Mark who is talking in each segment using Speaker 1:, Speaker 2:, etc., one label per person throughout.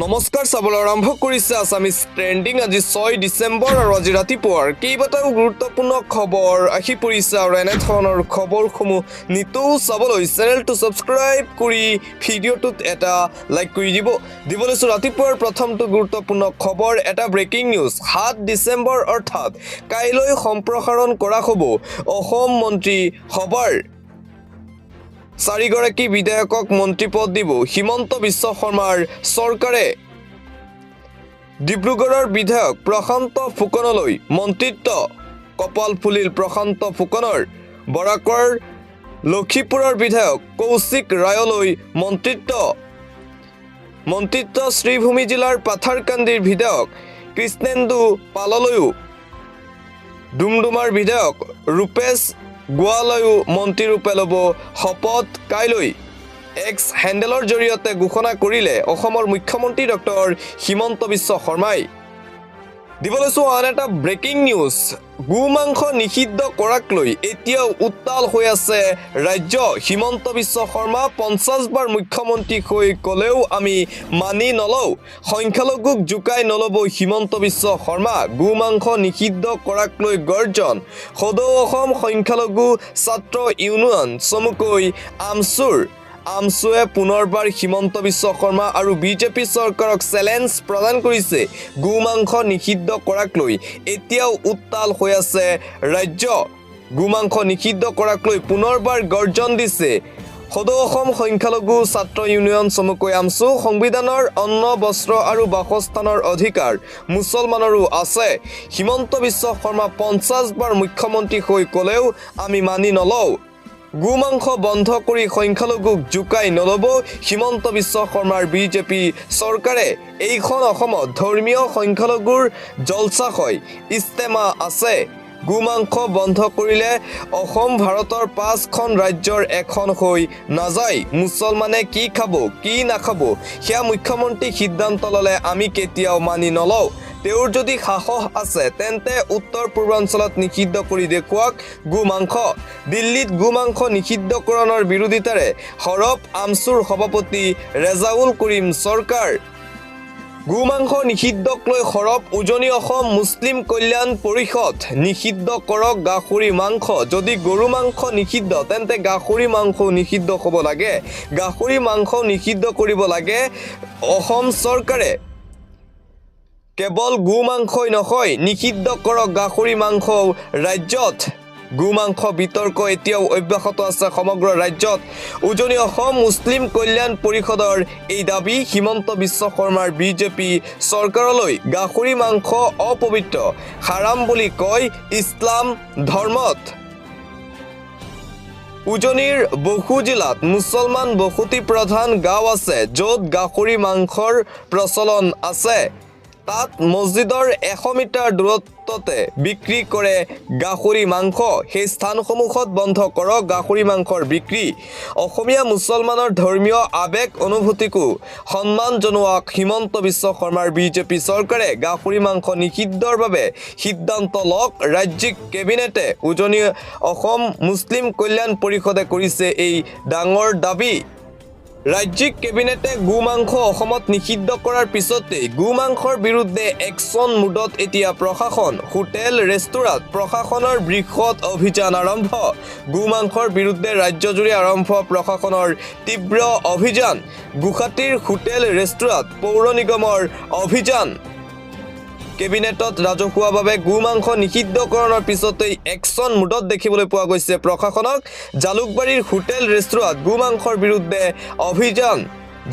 Speaker 1: নমস্কাৰ চাবলৈ আৰম্ভ কৰিছে আছামিজ ট্ৰেণ্ডিং আজি 6 ডিচেম্বৰ আৰু আজি ৰাতিপুৱাৰ কেইবাটাও গুৰুত্বপূৰ্ণ খবৰ আহি পৰিছে আৰু এনে ধৰণৰ খবৰসমূহ নিতৌ চাবলৈ চেনেলটো ছাবস্ক্ৰাইব কৰি ভিডিঅ'টোত এটা লাইক কৰি দিব লৈছোঁ ৰাতিপুৱাৰ প্ৰথমটো গুৰুত্বপূৰ্ণ খবৰ এটা ব্ৰেকিং নিউজ 7 ডিচেম্বৰ অৰ্থাৎ কাইলৈ সম্প্ৰসাৰণ কৰা হ'ব অসম মন্ত্ৰী সভাৰ 4 গৰাকী বিধায়কক মন্ত্ৰীপদ দিব হিমন্ত বিশ্ব শৰ্মাৰ চৰকাৰে ডিব্ৰুগড়ৰ বিধায়ক প্ৰশান্ত ফুকনলৈ মন্ত্ৰিত্ব কপাল ফুলিল প্ৰশান্ত ফুকনৰ বৰাকৰ লক্ষীপুৰৰ বিধায়ক কৌশিক ৰায়লৈ মন্ত্ৰিত্ব শ্ৰীভূমি জিলাৰ পাথাৰকান্দিৰ বিধায়ক কৃষ্ণেন্দু পাললৈও ডুমডুমাৰ বিধায়ক ৰূপেশ গোৱালৈও মন্ত্ৰীৰূপে ল'ব শপত কাইলৈ এক্স হেণ্ডেলৰ জৰিয়তে ঘোষণা কৰিলে অসমৰ মুখ্যমন্ত্ৰী ডক্টৰ হিমন্ত বিশ্ব শৰ্মাই দিব লৈছোঁ আন এটা ব্ৰেকিং নিউজ গোমাংস নিষিদ্ধ কৰাক লৈ এতিয়াও উত্তাল হৈ আছে ৰাজ্য হিমন্ত বিশ্ব শৰ্মা 50 বাৰ মুখ্যমন্ত্ৰী হৈ ক'লেও আমি মানি নলওঁ সংখ্যালঘুক জোকাই নল'ব হিমন্ত বিশ্ব শৰ্মা গোমাংস নিষিদ্ধ কৰাক লৈ গৰ্জন সদৌ অসম সংখ্যালঘু ছাত্ৰ ইউনিয়ন চমুকৈ আমছুৱে পুনৰবাৰ হিমন্ত বিশ্ব শৰ্মা আৰু বিজেপি চৰকাৰক চেলেঞ্জ প্ৰদান কৰিছে গোমাংস নিষিদ্ধ কৰাক লৈ এতিয়াও উত্তাল হৈ আছে ৰাজ্য গোমাংস নিষিদ্ধ কৰাক লৈ পুনৰবাৰ গৰ্জন দিছে সদৌ অসম সংখ্যালঘু ছাত্ৰ ইউনিয়ন চমুকৈ আমছু সংবিধানৰ অন্ন বস্ত্ৰ আৰু বাসস্থানৰ অধিকাৰ মুছলমানৰো আছে হিমন্ত বিশ্ব শৰ্মা 50 বাৰ মুখ্যমন্ত্ৰী হৈ ক'লেও আমি মানি নলওঁ গোমাংস বন্ধ কৰি সংখ্যালঘুক জোকাই নল'ব হিমন্ত বিশ্ব শৰ্মাৰ বিজেপি চৰকাৰে এইখন অসমত ধৰ্মীয় সংখ্যালঘুৰ জলচা হয় ইস্তেমা আছে গোমাংস বন্ধ কৰিলে অসম ভাৰতৰ 5খন ৰাজ্যৰ এখন হৈ নাযায় মুছলমানে কি খাব কি নাখাব সেয়া মুখ্যমন্ত্ৰী সিদ্ধান্ত ল'লে আমি কেতিয়াও মানি নলওঁ তেওঁৰ যদি সাহস আছে তেন্তে উত্তৰ পূৰ্বাঞ্চলত নিষিদ্ধ কৰি দেখুৱাওক গোমাংস দিল্লীত গোমাংস নিষিদ্ধকৰণৰ বিৰোধিতাৰে সৰব আমছুৰ সভাপতি ৰেজাউল কৰিম চৰকাৰ গোমাংস নিষিদ্ধক লৈ সৰব উজনি অসম মুছলিম কল্যাণ পৰিষদ নিষিদ্ধ কৰক গাহৰি মাংস যদি গৰু মাংস নিষিদ্ধ তেন্তে গাহৰি মাংস নিষিদ্ধ হ'ব লাগে গাহৰি মাংস নিষিদ্ধ কৰিব লাগে অসম চৰকাৰে কেৱল গোমাংসই নহয় নিষিদ্ধ কৰক গাহৰি মাংস ৰাজ্যত গোমাংস বিতৰ্ক এতিয়াও অব্যাহত আছে সমগ্ৰ ৰাজ্যত উজনি অসম মুছলিম কল্যাণ পৰিষদৰ এই দাবী হিমন্ত বিশ্ব শৰ্মাৰ বিজেপি চৰকাৰলৈ গাহৰি মাংস অপবিত্ৰ হাৰাম বুলি কয় ইছলাম ধৰ্মত উজনিৰ বহু জিলাত মুছলমান বসতি প্ৰধান গাঁও আছে য'ত গাহৰি মাংসৰ প্ৰচলন আছে তাত মছজিদৰ 100 মিটাৰ দূৰত্বতে বিক্ৰী কৰে গাহৰি মাংস সেই স্থানসমূহত বন্ধ কৰক গাহৰি মাংসৰ বিক্ৰী অসমীয়া মুছলমানৰ ধৰ্মীয় আবেগ অনুভূতিকো সন্মান জনোৱাক হিমন্ত বিশ্ব শৰ্মাৰ বিজেপি চৰকাৰে গাহৰি মাংস নিষিদ্ধৰ বাবে সিদ্ধান্ত লওক ৰাজ্যিক কেবিনেটে উজনি অসম মুছলিম কল্যাণ পৰিষদে কৰিছে এই ডাঙৰ দাবী ৰাজ্যিক কেবিনেটে গোমাংস অসমত নিষিদ্ধ কৰাৰ পিছতে গোমাংসৰ বিৰুদ্ধে একশ্যন মুডত এতিয়া প্ৰশাসন হোটেল ৰেষ্টুৰাঁত প্ৰশাসনৰ বৃহৎ অভিযান আৰম্ভ গোমাংসৰ বিৰুদ্ধে ৰাজ্যজুৰি আৰম্ভ প্ৰশাসনৰ তীব্ৰ অভিযান গুৱাহাটীৰ হোটেল ৰেষ্টুৰাঁত পৌৰ নিগমৰ অভিযান কেবিনেটত ৰাজহুৱাভাৱে গোমাংস নিষিদ্ধকৰণৰ পিছতেই একশ্যন মুডত দেখিবলৈ পোৱা গৈছে প্ৰশাসনক জালুকবাৰীৰ হোটেল ৰেষ্টুৰাঁত গোমাংসৰ বিৰুদ্ধে অভিযান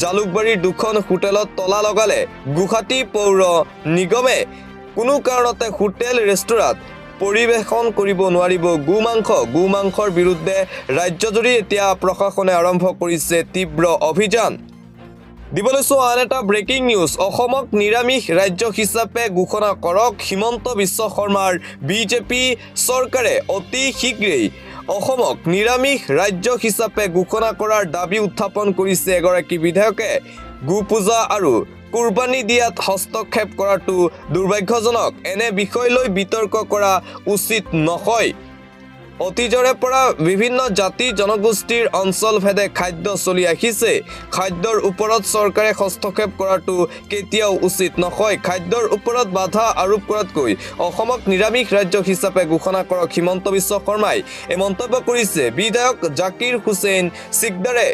Speaker 1: জালুকবাৰীৰ দুখন হোটেলত তলা লগালে গুৱাহাটী পৌৰ নিগমে কোনো কাৰণতে হোটেল ৰেষ্টুৰাঁত পৰিৱেশন কৰিব নোৱাৰিব গোমাংসৰ বিৰুদ্ধে ৰাজ্যজুৰি এতিয়া প্ৰশাসনে আৰম্ভ কৰিছে তীব্ৰ অভিযান দিব লৈছোঁ আন এটা ব্ৰেকিং নিউজ অসমক নিৰামিষ ৰাজ্য হিচাপে ঘোষণা কৰক হিমন্ত বিশ্ব শৰ্মাৰ বিজেপি চৰকাৰে অতি শীঘ্ৰেই অসমক নিৰামিষ ৰাজ্য হিচাপে ঘোষণা কৰাৰ দাবী উত্থাপন কৰিছে এগৰাকী বিধায়কে গোপূজা আৰু কুৰবানী দিয়াত হস্তক্ষেপ কৰাটো দুৰ্ভাগ্যজনক এনে বিষয় লৈ বিতৰ্ক কৰা উচিত নহয় অতীজৰে পৰা বিভিন্ন জাতি জনগোষ্ঠীৰ অঞ্চলভেদে খাদ্য চলি আহিছে। খাদ্যৰ ওপৰত চৰকাৰে হস্তক্ষেপ কৰাটো কেতিয়াও উচিত নহয়। খাদ্যৰ ওপৰত বাধা আৰোপ কৰাতকৈ অসমক নিৰামিষ ৰাজ্য হিচাপে ঘোষণা কৰক হিমন্ত বিশ্ব শৰ্মাই এই মন্তব্য কৰিছে বিধায়ক জাকিৰ হুছেইন সিকদাৰে।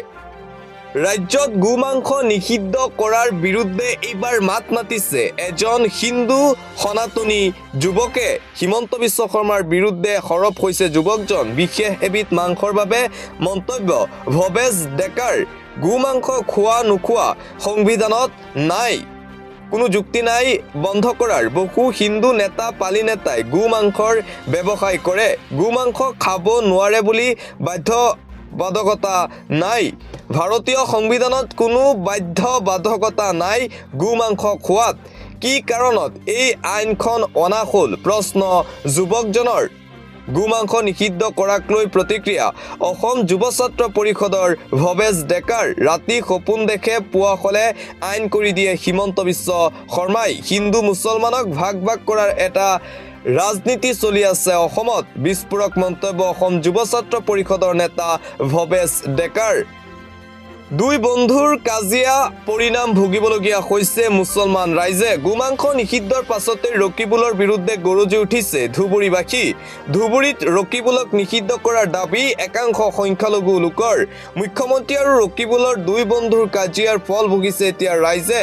Speaker 1: ৰাজ্যত গোমাংস নিষিদ্ধ কৰাৰ বিৰুদ্ধে এইবাৰ মাত মাতিছে এজন হিন্দু সনাতনী যুৱকে। হিমন্ত বিশ্ব শৰ্মাৰ বিৰুদ্ধে সৰব হৈছে যুৱকজন। বিশেষ এবিধ মাংসৰ বাবে মন্তব্য ভৱেশ ডেকাৰ। গোমাংস খোৱা নোখোৱা সংবিধানত নাই, কোনো যুক্তি নাই বন্ধ কৰাৰ। বহু হিন্দু নেতা পালি নেতাই গোমাংসৰ ব্যৱসায় কৰে। গোমাংস খাব নোৱাৰে বুলি বাধ্যবাধকতা নাই। ভাৰতীয় সংবিধানত কোনো বাধ্যবাধকতা নাই গোমাংস খোৱাত। কি কাৰণত এই আইনখন অনা হ'ল প্ৰশ্ন যুৱকজনৰ। গোমাংস নিষিদ্ধ কৰাক লৈ প্ৰতিক্ৰিয়া অসম যুৱ ছাত্ৰ পৰিষদৰ ভৱেশ ডেকাৰ। ৰাতি সপোন দেখে, পুৱা হ'লে আইন কৰি দিয়ে হিমন্ত বিশ্ব শৰ্মাই। হিন্দু মুছলমানক ভাগ ভাগ কৰাৰ এটা ৰাজনীতি চলি আছে অসমত। বিস্ফোৰক মন্তব্য অসম যুৱ ছাত্ৰ পৰিষদৰ নেতা ভৱেশ ডেকাৰ। দুই বন্ধুৰ কাজিয়া, পৰিণাম ভুগিবলগীয়া হৈছে মুছলমান ৰাইজে। গোমাংস নিষিদ্ধৰ পাছতে ৰকিবুলৰ বিৰুদ্ধে গৰজি উঠিছে ধুবুৰীবাসী। ধুবুৰীত ৰকিবুলক নিষিদ্ধ কৰাৰ দাবী একাংশ সংখ্যালঘু লোকৰ। মুখ্যমন্ত্ৰী আৰু ৰকিবুলৰ দুই বন্ধুৰ কাজিয়াৰ ফল ভুগিছে এতিয়া ৰাইজে।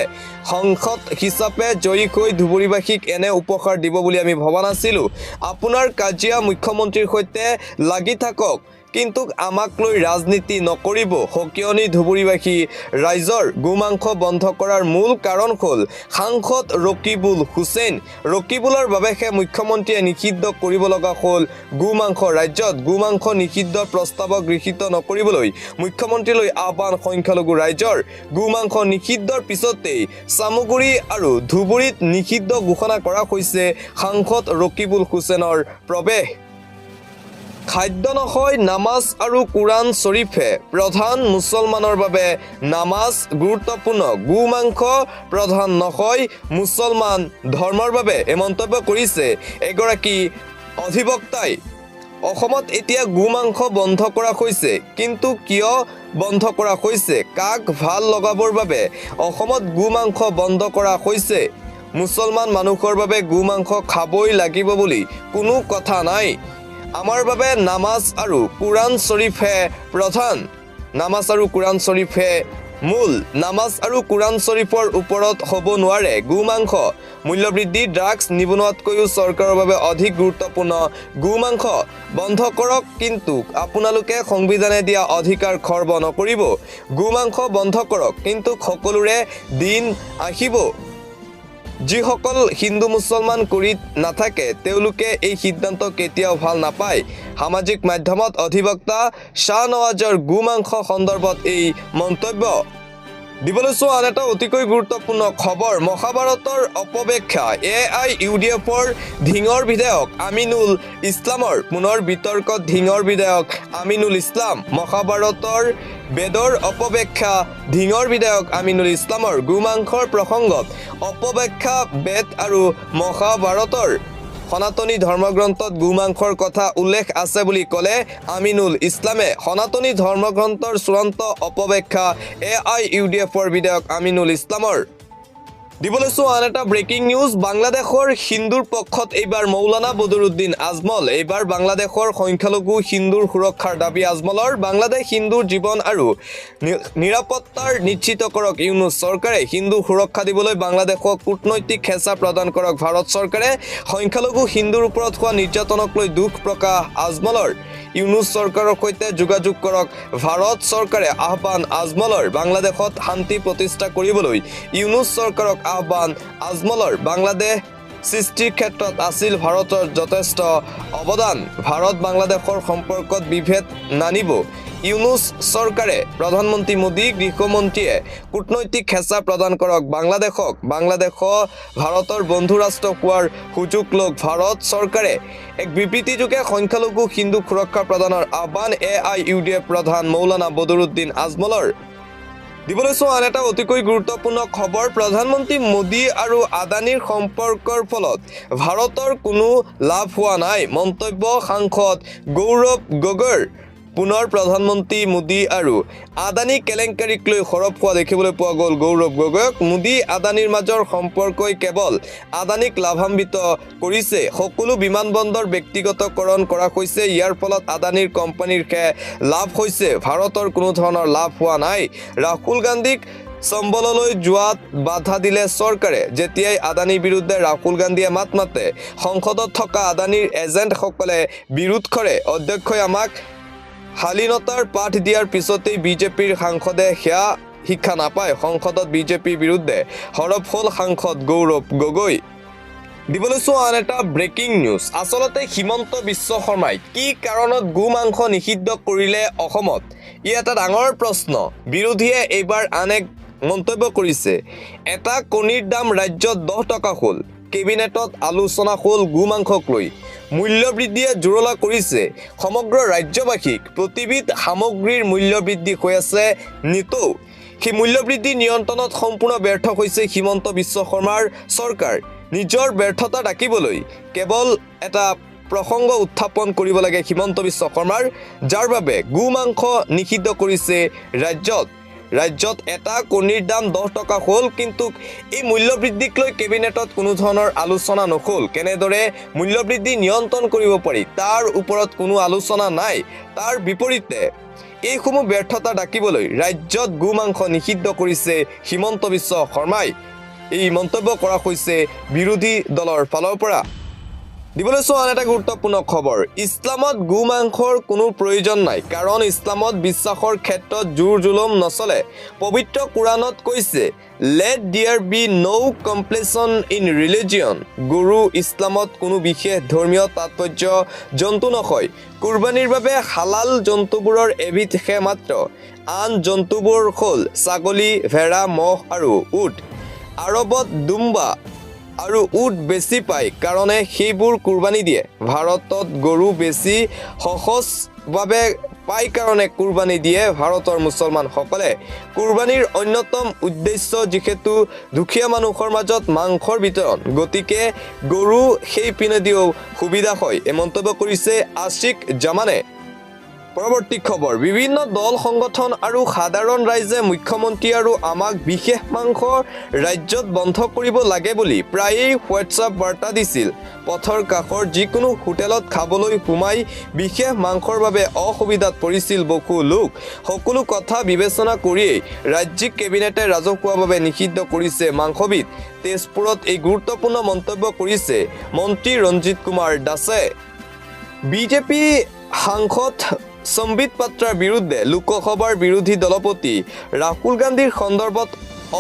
Speaker 1: সাংসদ হিচাপে জয়ী হৈ ধুবুৰীবাসীক এনে উপহাৰ দিব বুলি আমি ভবা নাছিলোঁ। আপোনাৰ কাজিয়া মুখ্যমন্ত্ৰীৰ সৈতে লাগি থাকক, কিন্তু আমাক লৈ ৰাজনীতি নকৰিব, সকিয়নি ধুবুৰীবাসী ৰাইজৰ। গোমাংস বন্ধ কৰাৰ মূল কাৰণ হ'ল সাংসদ ৰকিবুল হুছেইন। ৰকিবুলৰ বাবেহে মুখ্যমন্ত্ৰীয়ে নিষিদ্ধ কৰিব লগা হ'ল গোমাংস ৰাজ্যত। গোমাংস নিষিদ্ধৰ প্ৰস্তাৱক গৃহীত নকৰিবলৈ মুখ্যমন্ত্ৰীলৈ আহ্বান সংখ্যালঘু ৰাইজৰ। গোমাংস নিষিদ্ধৰ পিছতেই চামগুৰি আৰু ধুবুৰীত নিষিদ্ধ ঘোষণা কৰা হৈছে সাংসদ ৰকিবুল হুছেইনৰ প্ৰৱেশ। খাদ্য নহয় নামাজ আৰু কোৰাণ শ্বৰীফে প্ৰধান। মুছলমানৰ বাবে নামাজ গুৰুত্বপূৰ্ণ, গোমাংস প্ৰধান নহয় মুছলমান ধৰ্মৰ বাবে, এই মন্তব্য কৰিছে এগৰাকী অধিবক্তাই। অসমত এতিয়া গোমাংস বন্ধ কৰা হৈছে, কিন্তু কিয় বন্ধ কৰা হৈছে? কাক ভাল লগাবৰ বাবে অসমত গোমাংস বন্ধ কৰা হৈছে? মুছলমান মানুহৰ বাবে গোমাংস খাবই লাগিব বুলি কোনো কথা নাই। আমাৰ বাবে নামাজ আৰু কোৰাণ শ্বৰীফে প্ৰধান। নামাজ আৰু কোৰাণ শ্বৰীফে মূল। নামাজ আৰু কোৰাণ শ্বৰীফৰ ওপৰত হ'ব নোৱাৰে গোমাংস। মূল্যবৃদ্ধি, ড্ৰাগছ নিবনুৱাতকৈও চৰকাৰৰ বাবে অধিক গুৰুত্বপূৰ্ণ গোমাংস। বন্ধ কৰক, কিন্তু আপোনালোকে সংবিধানে দিয়া অধিকাৰ খৰ্ব নকৰিব। গোমাংস বন্ধ কৰক, কিন্তু সকলোৰে দিন আহিব। যিসকল হিন্দু মুছলমান কৰি নাথাকে তেওঁলোকে এই সিদ্ধান্ত কেতিয়াও ভাল নাপায়। সামাজিক মাধ্যমত অধিবক্তা শ্বাহনৱাজৰ গোমাংস সন্দৰ্ভত এই মন্তব্য দিবলৈ চোৱা আন এটা অতিকৈ গুৰুত্বপূৰ্ণ খবৰ। মহাভাৰতৰ অপব্যাখ্যা, AIUDFৰ ধিঙৰ বিধায়ক আমিনুল ইছলামৰ পুনৰ বিতৰ্কত ধিঙৰ বিধায়ক আমিনুল ইছলাম। মহাভাৰতৰ বেদৰ অপব্যাখ্যা, ধিঙৰ বিধায়ক আমিনুল ইছলামৰ। গোমাংসৰ প্ৰসংগত অপব্যাখ্যা, বেদ আৰু মহাভাৰতৰ সনাতনী ধৰ্মগ্ৰন্থত গোমাংসৰ কথা উল্লেখ আছে বুলি ক'লে আমিনুল ইছলামে। সনাতনী ধৰ্মগ্ৰন্থৰ চূড়ান্ত অপব্যাখ্যা AIUDFৰ বিধায়ক আমিনুল ইছলামৰ। দিবলৈ চোৱা আন এটা ব্ৰেকিং নিউজ। বাংলাদেশৰ হিন্দুৰ পক্ষত এইবাৰ মৌলানা বদৰুদ্দিন আজমল। এইবাৰ বাংলাদেশৰ সংখ্যালঘু হিন্দুৰ সুৰক্ষাৰ দাবী আজমলৰ। বাংলাদেশ হিন্দুৰ জীৱন আৰু নিৰাপত্তাৰ নিশ্চিত কৰক ইউনুছ চৰকাৰে। হিন্দু সুৰক্ষা দিবলৈ বাংলাদেশক কূটনৈতিক হেঁচা প্ৰদান কৰক ভাৰত চৰকাৰে। সংখ্যালঘু হিন্দুৰ ওপৰত হোৱা নিৰ্যাতনক লৈ দুখ প্ৰকাশ আজমলৰ। ইউনুছ চৰকাৰৰ সৈতে যোগাযোগ কৰক ভাৰত চৰকাৰে, আহ্বান আজমলৰ। বাংলাদেশত শান্তি প্ৰতিষ্ঠা কৰিবলৈ ইউনুছ চৰকাৰক আহ্বান আজমলৰ। বাংলাদেশ সৃষ্টিৰ ক্ষেত্ৰত আছিল ভাৰতৰ যথেষ্ট অৱদান। ভাৰত বাংলাদেশৰ সম্পৰ্কত বিভেদ নানিব ইউনুছ চৰকাৰে। প্ৰধানমন্ত্ৰী মোদী, গৃহমন্ত্ৰীয়ে কূটনৈতিক হেঁচা প্ৰদান কৰক বাংলাদেশক। বাংলাদেশক ভাৰতৰ বন্ধু ৰাষ্ট্ৰ হোৱাৰ সুযোগ লওক ভাৰত চৰকাৰে। এক বিবৃতিযোগে সংখ্যালঘু হিন্দু সুৰক্ষা প্ৰদানৰ আহ্বান AIUDF প্ৰধান মৌলানা বদৰুদ্দিন আজমলৰ। দিবলৈ চোৱা আন এটা অতিকৈ গুৰুত্বপূৰ্ণ খবৰ, প্ৰধানমন্ত্ৰী মোদী আৰু আদানীৰ সম্পৰ্কৰ ফলত ভাৰতৰ কোনো লাভ হোৱা নাই, মন্তব্য সাংসদ গৌৰৱ গগৈৰ। পুনৰ প্ৰধানমন্ত্ৰী মোদী আৰু আদানী কেলেংকাৰীক লৈ সৰব হোৱা দেখিবলৈ পোৱা গ'ল গৌৰৱ গগৈক। মোদী আদানীৰ মাজৰ সম্পৰ্কই কেৱল আদানীক লাভান্বিত কৰিছে। সকলো বিমানবন্দৰ ব্যক্তিগতকৰণ কৰা হৈছে। ইয়াৰ ফলত আদানীৰ কোম্পানীৰ লাভ হৈছে, ভাৰতৰ কোনো ধৰণৰ লাভ হোৱা নাই। ৰাহুল গান্ধীক চম্বললৈ যোৱাত বাধা দিলে চৰকাৰে। যেতিয়াই আদানীৰ বিৰুদ্ধে ৰাহুল গান্ধীয়ে মাত মাতে, সংসদত থকা আদানীৰ এজেণ্টসকলে বিৰোধ কৰে। অধ্যক্ষই আমাক শালীনতাৰ পাঠ দিয়াৰ পিছতেই বিজেপিৰ সাংসদে সেয়া শিক্ষা নাপায়। সংসদত বিজেপিৰ বিৰুদ্ধে সৰব হ'ল সাংসদ গৌৰৱ গগৈ। দিবলৈ চোৱা আন এটা ব্ৰেকিং নিউজ, আচলতে হিমন্ত বিশ্ব শৰ্মাই কি কাৰণত গো মাংস নিষিদ্ধ কৰিলে অসমত? ই এটা ডাঙৰ প্ৰশ্ন। বিৰোধীয়ে এইবাৰ আন এক মন্তব্য কৰিছে। এটা কণীৰ দাম ৰাজ্যত 10 টকা হ'ল। কেবিনেটত আলোচনা হ'ল গো মাংসক লৈ। মূল্য বৃদ্ধিয়ে জুৰুলা কৰিছে সমগ্ৰ ৰাজ্যবাসীক। প্ৰতিবিধ সামগ্ৰীৰ মূল্য বৃদ্ধি হৈ আছে নিতৌ। সেই মূল্য বৃদ্ধি নিয়ন্ত্ৰণত সম্পূৰ্ণ ব্যৰ্থ হৈছে হিমন্ত বিশ্ব শৰ্মাৰ চৰকাৰ। নিজৰ ব্যৰ্থতা ঢাকিবলৈ কেৱল এটা প্ৰসংগ উত্থাপন কৰিব লাগে হিমন্ত বিশ্ব শৰ্মাৰ, যাৰ বাবে গো মাংস নিষিদ্ধ কৰিছে ৰাজ্যত এটা কণীৰ দাম 10 টকা হ'ল, কিন্তু এই মূল্য বৃদ্ধিক লৈ কেবিনেটত কোনো ধৰণৰ আলোচনা নহ'ল। কেনেদৰে মূল্য বৃদ্ধি নিয়ন্ত্ৰণ কৰিব পাৰি তাৰ ওপৰত কোনো আলোচনা নাই। তাৰ বিপৰীতে এইসমূহ ব্যৰ্থতা ঢাকিবলৈ ৰাজ্যত গো মাংস নিষিদ্ধ কৰিছে হিমন্ত বিশ্ব শৰ্মাই। এই মন্তব্য কৰা হৈছে বিৰোধী দলৰ ফালৰ পৰা। দিবলৈ চোৱা আন এটা গুৰুত্বপূৰ্ণ খবৰ, ইছলামত গো মাংসৰ কোনো প্ৰয়োজন নাই, কাৰণ ইছলামত বিশ্বাসৰ ক্ষেত্ৰত জোৰ জুলুম নচলে। পবিত্ৰ কোৰাণত কৈছে, let there be no' compulsion in religion. গুৰু ইছলামত কোনো বিশেষ ধৰ্মীয় তাৎপৰ্য জন্তু নকয়। কুৰবানীৰ বাবে হালাল জন্তুবোৰৰ এবিধহে মাত্ৰ। আন জন্তুবোৰ হ'ল ছাগলী, ভেড়া, মহ আৰু উট। আৰবত দুম্বা আৰু উট বেছি পায় কাৰণে সেইবোৰ কুৰবানী দিয়ে। ভাৰতত গৰু বেছি সহজভাৱে পায় কাৰণে কুৰবানী দিয়ে ভাৰতৰ মুছলমানসকলে। কুৰবানীৰ অন্যতম উদ্দেশ্য যিহেতু দুখীয়া মানুহৰ মাজত মাংসৰ বিতৰণ, গতিকে গৰু সেই পিনেদিও সুবিধা হয়, এই মন্তব্য কৰিছে আশিক জামানে। পৰৱৰ্তী খবৰ, বিভিন্ন দল সংগঠন আৰু সাধাৰণ ৰাইজে মুখ্যমন্ত্ৰী আৰু আমাক বিশেষ মাংস ৰাজ্যত বন্ধ কৰিব লাগে বুলি প্ৰায়েই হোৱাটছআপ বাৰ্তা দিছিল। পথৰ কাষৰ যিকোনো হোটেলত খাবলৈ সোমাই বিশেষ মাংসৰ বাবে অসুবিধাত পৰিছিল বহু লোক। সকলো কথা বিবেচনা কৰিয়েই ৰাজ্যিক কেবিনেটে ৰাজহুৱাভাৱে নিষিদ্ধ কৰিছে মাংসবিধ। তেজপুৰত এই গুৰুত্বপূৰ্ণ মন্তব্য কৰিছে মন্ত্ৰী ৰঞ্জিত কুমাৰ দাসে। বিজেপি সাংসদ সম্বিত পাত্ৰাৰ বিৰুদ্ধে লোকসভাৰ বিৰোধী দলপতি ৰাহুল গান্ধীৰ সন্দৰ্ভত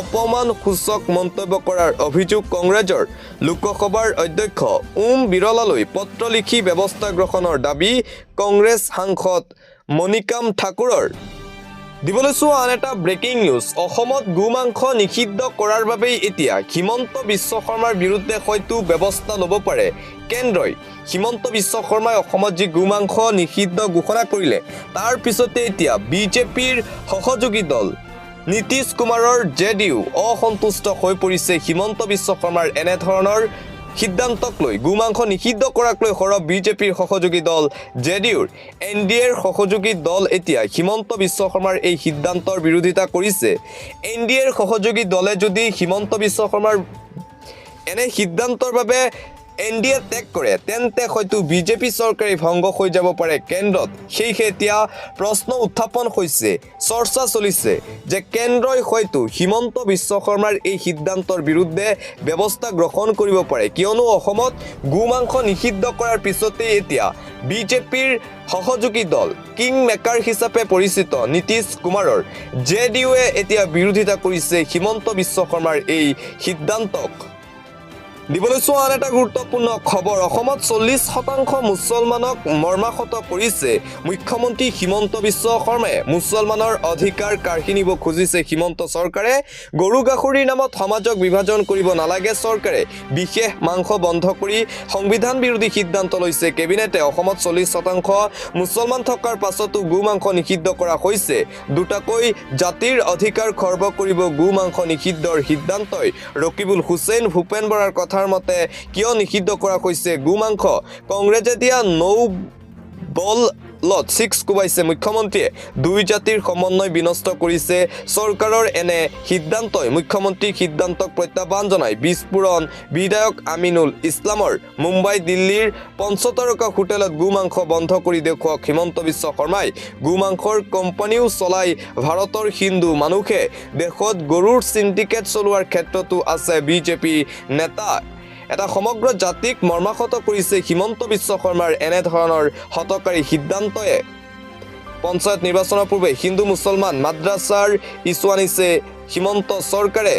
Speaker 1: অপমানসূচক মন্তব্য কৰাৰ অভিযোগ কংগ্ৰেছৰ। লোকসভাৰ অধ্যক্ষ ওম বিৰলালৈ পত্ৰ লিখি ব্যৱস্থা গ্ৰহণৰ দাবী কংগ্ৰেছ সাংসদ মণিকাম ঠাকুৰৰ। দিবলৈ চোৱা আন এটা ব্ৰেকিং নিউজ, অসমত গো মাংস নিষিদ্ধ কৰাৰ বাবেই এতিয়া হিমন্ত বিশ্ব শৰ্মাৰ বিৰুদ্ধে হয়তো ব্যৱস্থা ল'ব পাৰে কেন্দ্ৰই। হিমন্ত বিশ্ব শৰ্মাই অসমত যি গো মাংস নিষিদ্ধ ঘোষণা কৰিলে, তাৰ পিছতে এতিয়া বিজেপিৰ সহযোগী দল নীতিশ কুমাৰৰ JDU অসন্তুষ্ট হৈ পৰিছে হিমন্ত বিশ্ব শৰ্মাৰ এনেধৰণৰ সিদ্ধান্তক লৈ। গো মাংস নিষিদ্ধ কৰাক লৈ সৰব বিজেপিৰ সহযোগী দল JDUৰ। NDAৰ সহযোগী দল এতিয়া হিমন্ত বিশ্ব শৰ্মাৰ এই সিদ্ধান্তৰ বিৰোধিতা কৰিছে। NDAৰ সহযোগী দলে যদি হিমন্ত বিশ্ব শৰ্মাৰ এনে সিদ্ধান্তৰ বাবে NDA ত্যাগ কৰে, তেন্তে হয়তো বিজেপি চৰকাৰে ভংগ হৈ যাব পাৰে কেন্দ্ৰত। সেয়েহে এতিয়া প্ৰশ্ন উত্থাপন হৈছে, চৰ্চা চলিছে যে কেন্দ্ৰই হয়তো হিমন্ত বিশ্ব শৰ্মাৰ এই সিদ্ধান্তৰ বিৰুদ্ধে ব্যৱস্থা গ্ৰহণ কৰিব পাৰে, কিয়নো অসমত গো মাংস নিষিদ্ধ কৰাৰ পিছতেই এতিয়া বিজেপিৰ সহযোগী দল কিং মেকাৰ হিচাপে পৰিচিত নীতিশ কুমাৰৰ JDUৱে এতিয়া বিৰোধিতা কৰিছে হিমন্ত বিশ্ব শৰ্মাৰ এই সিদ্ধান্তক। দিবলৈ চোৱা আন এটা গুৰুত্বপূৰ্ণ খবৰ অসমত 40% মুছলমানক মৰ্মাহত কৰিছে মুখ্যমন্ত্ৰী হিমন্ত বিশ্ব শৰ্মাই মুছলমানৰ অধিকাৰ কাঢ়ি নিব খুজিছে হিমন্ত চৰকাৰে গৰু গাখৰিৰ নামত সমাজক বিভাজন কৰিব নালাগে চৰকাৰে বিশেষ মাংস বন্ধ কৰি সংবিধান বিৰোধী সিদ্ধান্ত লৈছে কেবিনেটে অসমত 40% মুছলমান থকাৰ পাছতো গো মাংস নিষিদ্ধ কৰা হৈছে দুটাকৈ জাতিৰ অধিকাৰ খৰ্ব কৰিব গো মাংস নিষিদ্ধৰ সিদ্ধান্তই ৰকিবুল হুছেইন ভূপেন বৰাৰ কথাৰ মতে কিয় নিষিদ্ধ কৰা হৈছে গো মাংস কংগ্ৰেছে দিয়া বলত 6 কোবাইছে মুখ্যমন্ত্ৰীয়ে দুই জাতিৰ সমন্বয় বিনষ্ট কৰিছে চৰকাৰৰ এনে সিদ্ধান্তই মুখ্যমন্ত্ৰীৰ সিদ্ধান্তক প্ৰত্যাহ্বান জনাই বিস্ফোৰণ বিধায়ক আমিনুল ইছলামৰ মুম্বাই দিল্লীৰ পঞ্চতাৰকা হোটেলত গো মাংস বন্ধ কৰি দেখুৱাওক হিমন্ত বিশ্ব শৰ্মাই গো মাংসৰ কোম্পানীও চলাই ভাৰতৰ হিন্দু মানুহে দেশত গৰুৰ সিন্ডিকেট চলোৱাৰ ক্ষেত্ৰতো আছে বিজেপি নেতা এটা সমগ্ৰ জাতিক মৰ্মাহত কৰিছে হিমন্ত বিশ্ব শৰ্মাৰ এনে ধৰণৰ হতকাৰী সিদ্ধান্তয়ে পঞ্চায়ত নিৰ্বাচনৰ পূৰ্বে হিন্দু মুছলমান মাদ্ৰাছাৰ ইছ্যু আনিছে হিমন্ত চৰকাৰে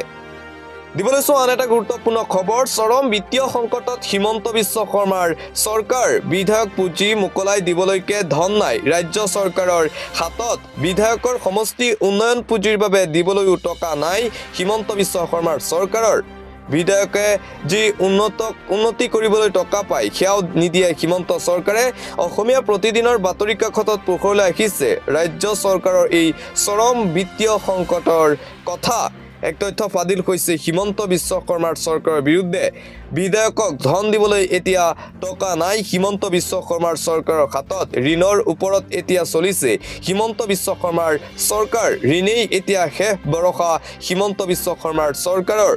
Speaker 1: দিবলৈ চোৱা আন এটা গুৰুত্বপূৰ্ণ খবৰ চৰম বিত্তীয় সংকটত হিমন্ত বিশ্ব শৰ্মাৰ চৰকাৰ বিধায়ক পুঁজি মোকলাই দিবলৈকে ধন নাই ৰাজ্য চৰকাৰৰ হাতত বিধায়কৰ সমষ্টি উন্নয়ন পুঁজিৰ বাবে দিবলৈও টকা নাই হিমন্ত বিশ্ব শৰ্মাৰ চৰকাৰৰ বিধায়কে যি উন্নতি কৰিবলৈ টকা পায় সেয়াও নিদিয়ে হিমন্ত চৰকাৰে অসমীয়া প্ৰতিদিনৰ বাতৰি কাকতত পোহৰলৈ আহিছে ৰাজ্য চৰকাৰৰ এই চৰম বিত্তীয় সংকটৰ কথা এক তথ্য ফাদিল হৈছে হিমন্ত বিশ্ব শৰ্মাৰ চৰকাৰৰ বিৰুদ্ধে বিধায়কক ধন দিবলৈ এতিয়া টকা নাই হিমন্ত বিশ্ব শৰ্মাৰ চৰকাৰৰ হাতত ঋণৰ ওপৰত এতিয়া চলিছে হিমন্ত বিশ্ব শৰ্মাৰ চৰকাৰ ঋণেই এতিয়া শেষ ভৰসা হিমন্ত বিশ্ব শৰ্মাৰ চৰকাৰৰ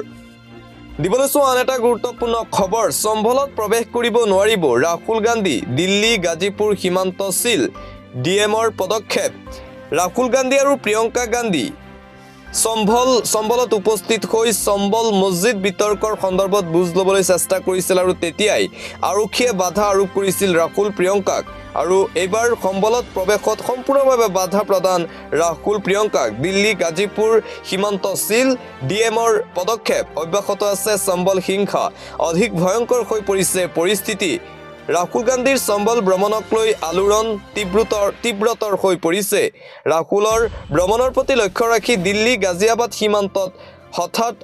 Speaker 1: দিবলৈ চোৱা আন এটা গুৰুত্বপূৰ্ণ খবৰ সম্ভলত প্ৰৱেশ কৰিব নোৱাৰিব ৰাহুল গান্ধী দিল্লী গাজীপুৰ সীমান্ত চিল ডিএমৰ পদক্ষেপ ৰাহুল গান্ধী আৰু প্ৰিয়ংকা গান্ধী সম্বলত উপস্থিত হৈ সম্বল মছজিদ বিতৰ্কৰ সন্দৰ্ভত বুজ ল'বলৈ চেষ্টা কৰিছিল আৰু তেতিয়াই আৰক্ষীয়ে বাধা আৰোপ কৰিছিল ৰাহুল প্ৰিয়ংকাক আৰু এইবাৰ সম্বলত প্ৰৱেশত সম্পূৰ্ণভাৱে বাধা প্ৰদান ৰাহুল প্ৰিয়ংকাক দিল্লী গাজীপুৰ সীমান্ত চিল ডিএমৰ পদক্ষেপ অব্যাহত আছে সম্বল হিংসা অধিক ভয়ংকৰ হৈ পৰিছে পৰিস্থিতি ৰাহুল গান্ধীৰ সম্বল ভ্ৰমণক লৈ আলোড়ন তীব্ৰতৰ হৈ পৰিছে ৰাহুলৰ ভ্ৰমণৰ প্ৰতি লক্ষ্য ৰাখি দিল্লী গাজিয়াবাদ সীমান্তত হঠাৎ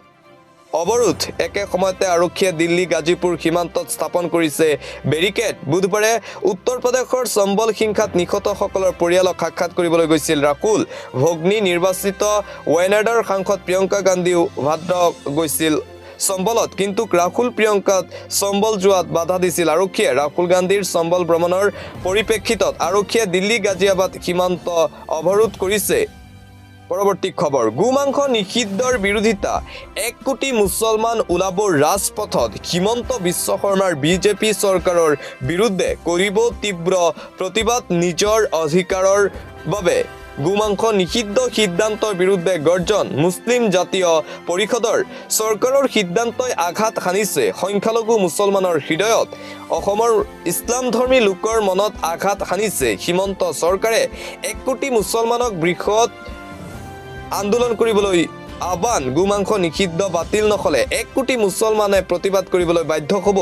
Speaker 1: অৱৰোধ একে সময়তে আৰক্ষীয়ে দিল্লী গাজীপুৰ সীমান্তত স্থাপন কৰিছে বেৰিকেড বুধবাৰে উত্তৰ প্ৰদেশৰ সম্বল হিংসাত নিহতসকলৰ পৰিয়ালক সাক্ষাৎ কৰিবলৈ গৈছিল ৰাহুল ভগ্নী নিৰ্বাচিত ৱায়নাডৰ সাংসদ প্ৰিয়ংকা গান্ধীও ভাদ্ৰ গৈছিল সম্বলত কিন্তু ৰাহুল প্ৰিয়ংকাত সম্বল যোৱাত বাধা দিছিল আৰক্ষীয়ে ৰাহুল গান্ধীৰ সম্বল ভ্ৰমণৰ পৰিপ্ৰেক্ষিতত আৰক্ষীয়ে দিল্লী গাজিয়াবাদ সীমান্ত অৱৰোধ কৰিছে পৰৱৰ্তী খবৰ গো মাংস নিষিদ্ধৰ বিৰোধিতা 1 কোটি মুছলমান ওলাব ৰাজপথত হিমন্ত বিশ্ব শৰ্মাৰ বিজেপি চৰকাৰৰ বিৰুদ্ধে কৰিব তীব্ৰ প্ৰতিবাদ নিজৰ অধিকাৰৰ বাবে গো মাংস নিষিদ্ধ সিদ্ধান্তৰ বিৰুদ্ধে গৰ্জন মুছলিম জাতীয় পৰিষদৰ চৰকাৰৰ সিদ্ধান্তই আঘাত হানিছে সংখ্যালঘু মুছলমানৰ হৃদয়ত অসমৰ ইছলামধৰ্মী লোকৰ মনত আঘাত হানিছে হিমন্ত চৰকাৰে 1 কোটি মুছলমানক বৃহৎ আন্দোলন কৰিবলৈ আহ্বান গো মাংস নিষিদ্ধ বাতিল নহলে 1 কোটি মুছলমানে প্ৰতিবাদ কৰিবলৈ বাধ্য হ'ব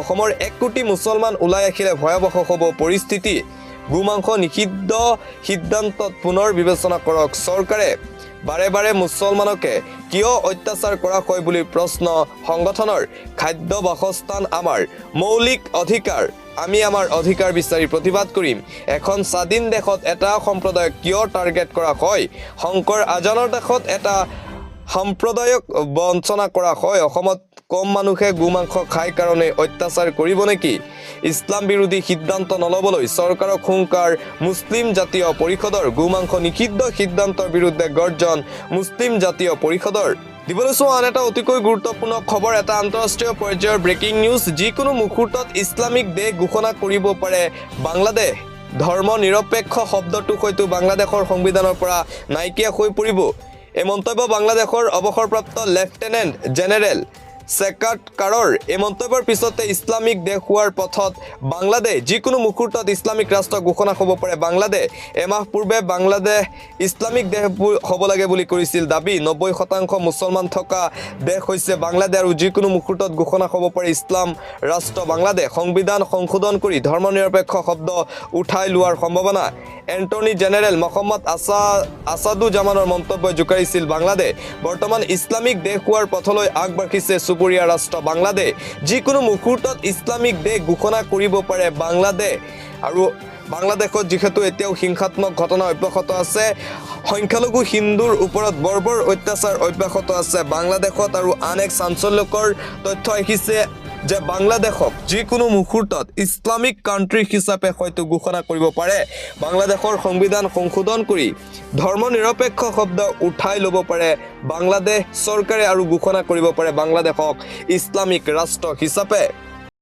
Speaker 1: অসমৰ 1 কোটি মুছলমান ওলাই আহিলে ভয়াৱহ হ'ব পৰিস্থিতি গো মাংস নিষিদ্ধ সিদ্ধান্তত পুনৰ বিবেচনা কৰক চৰকাৰে বাৰে বাৰে মুছলমানকে কিয় অত্যাচাৰ কৰা হয় বুলি প্ৰশ্ন সংগঠনৰ খাদ্য বাসস্থান আমাৰ মৌলিক অধিকাৰ আমি আমাৰ অধিকাৰ বিচাৰি প্ৰতিবাদ কৰিম এখন স্বাধীন দেশত এটা সম্প্ৰদায়ক কিয় টাৰ্গেট কৰা হয় শংকৰ আজানৰ দেশত এটা সম্প্ৰদায়ক বঞ্চনা কৰা হয় অসমত কম মানুহে গো মাংস খাই কাৰণে অত্যাচাৰ কৰিব নেকি ইছলাম বিৰোধী সিদ্ধান্ত নলবলৈ চৰকাৰক হুংকাৰ মুছলিম জাতীয় পৰিষদৰ গো মাংস নিষিদ্ধ সিদ্ধান্তৰ বিৰুদ্ধে গৰ্জন মুছলিম জাতীয় পৰিষদৰ দিবলৈ চোৱা আন এটা অতিকৈ গুৰুত্বপূৰ্ণ খবৰ এটা আন্তঃৰাষ্ট্ৰীয় পৰ্যায়ৰ ব্ৰেকিং নিউজ যিকোনো মুহূৰ্তত ইছলামিক দেশ ঘোষণা কৰিব পাৰে বাংলাদেশ ধৰ্ম নিৰপেক্ষ শব্দটো হয়তো বাংলাদেশৰ সংবিধানৰ পৰা নাইকিয়া হৈ পৰিব এই মন্তব্য বাংলাদেশৰ অৱসৰপ্ৰাপ্ত লেফটেনেণ্ট জেনেৰেল চেকাটকাৰৰ এই মন্তব্যৰ পিছতে ইছলামিক দেশ হোৱাৰ পথত বাংলাদেশ যিকোনো মুহূৰ্তত ইছলামিক ৰাষ্ট্ৰ ঘোষণা হ'ব পাৰে বাংলাদেশ এমাহ পূৰ্বে বাংলাদেশ ইছলামিক দেশ হ'ব লাগে বুলি কৰিছিল দাবী 90% মুছলমান থকা দেশ হৈছে বাংলাদেশ আৰু যিকোনো মুহূৰ্তত ঘোষণা হ'ব পাৰে ইছলাম ৰাষ্ট্ৰ বাংলাদেশ সংবিধান সংশোধন কৰি ধৰ্মনিৰপেক্ষ শব্দ উঠাই লোৱাৰ সম্ভাৱনা এণ্টনি জেনেৰেল মহম্মদ আছাদুজ্জামানৰ মন্তব্য জোকাৰিছিল বাংলাদেশ বৰ্তমান ইছলামিক দেশ হোৱাৰ পথলৈ আগবাঢ়িছে চুবুৰীয়া ৰাষ্ট্ৰ বাংলাদেশ যিকোনো মুহূৰ্তত ইছলামিক দেশ ঘোষণা কৰিব পাৰে বাংলাদেশ আৰু বাংলাদেশত যিহেতু এতিয়াও হিংসাত্মক ঘটনা অব্যাহত আছে সংখ্যালঘু হিন্দুৰ ওপৰত বৰ্বৰ অত্যাচাৰ অব্যাহত আছে বাংলাদেশত আৰু আন এক চাঞ্চল্যকৰ তথ্য আহিছে যে বাংলাদেশক যিকোনো মুহূৰ্তত ইছলামিক কাণ্ট্ৰি হিচাপে হয়তো ঘোষণা কৰিব পাৰে বাংলাদেশৰ সংবিধান সংশোধন কৰি ধৰ্মনিৰপেক্ষ শব্দ উঠাই ল'ব পাৰে বাংলাদেশ চৰকাৰে আৰু ঘোষণা কৰিব পাৰে বাংলাদেশক ইছলামিক ৰাষ্ট্ৰ হিচাপে